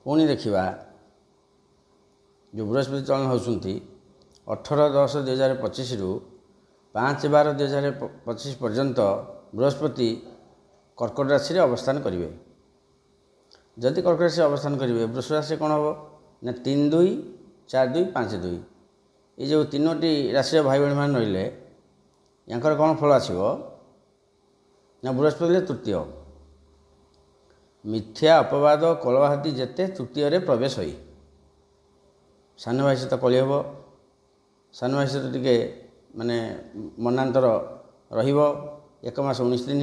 पुणी देखा जो बृहस्पति चलन होती 18/10/2025 रु 5/12/2025 पर्यंत बृहस्पति कर्कट राशि अवस्थान करेंगे। जदि कर्कट राशि अवस्थान करेंगे वृष राशि कौन हम ना 3-2 4-2 5-2 ये जो तीनोटी राशि भाई भाई मान रही यांकर कौन फल आसो ना बृहस्पति तृतीय मिथ्या अपवाद कलहाती जेते तृतीय प्रवेश होई सान भाई सहित कली हम सान भाई सहित टे माने मनांतर एक मास 19 दिन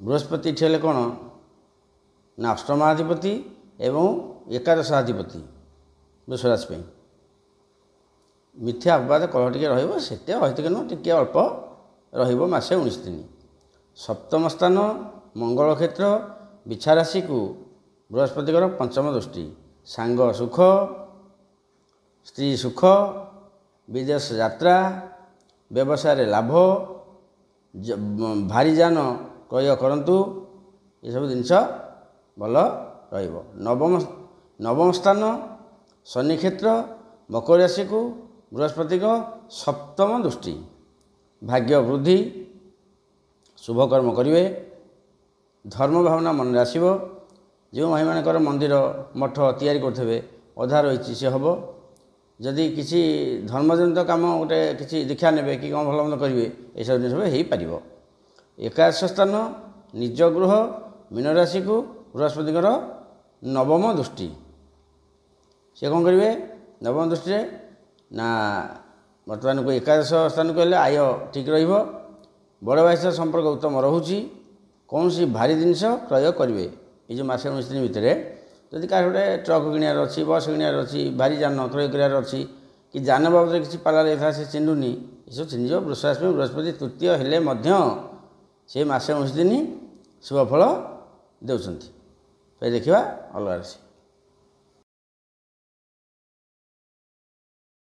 बृहस्पति ठेले कौन ना अष्टमाधिपति एवं एकादशाधिपति वृष राशि मिथ्या अपवाद कलह टे रते अहितिक नुह टे अल्प रसे 19 दिन। सप्तम स्थान मंगल क्षेत्र बिछा राशि को बृहस्पतिकर पंचम दृष्टि सांग सुख स्त्री सुख विदेश यात्रा व्यवसाय लाभ भारी जान क्रय करंतु ये सब जिनस भल नवम स्थान शनि क्षेत्र मकर राशि को बृहस्पति को सप्तम दृष्टि भाग्य वृद्धि शुभकर्म करेंगे धर्म भावना मन में आसो जो भाई मानकर मंदिर मठ तैयारी करते अधा रही सी हम जदि किसी धर्मजनित काम गोटे किसी दीक्षा ने कि कौन भल मंद करेंगे ये सब जिन हो पार। एकादश स्थान निज गृह मीन राशि को बृहस्पतिकर नवम दृष्टि से कौन करेंगे नवम दृष्टि ना बर्तमान को एकादश स्थान को आय ठीक बड़ भाई सह संपर्क उत्तम रोचे कौन सी भारी जिनस क्रय करेंगे ये जो मासे 19 दिन भितर जदि क्या गोटे ट्रक किणार अच्छी बस किणार अच्छी भारी जान क्रय करार अच्छी कि जान बाबद किसी पाला लेखा से चिन्हुनी ये सब चिन्ह वृष राशि बृहस्पति तृतीय हेले से मासे 19 दिन शुभफल देउछंती। देखा अलग राशि।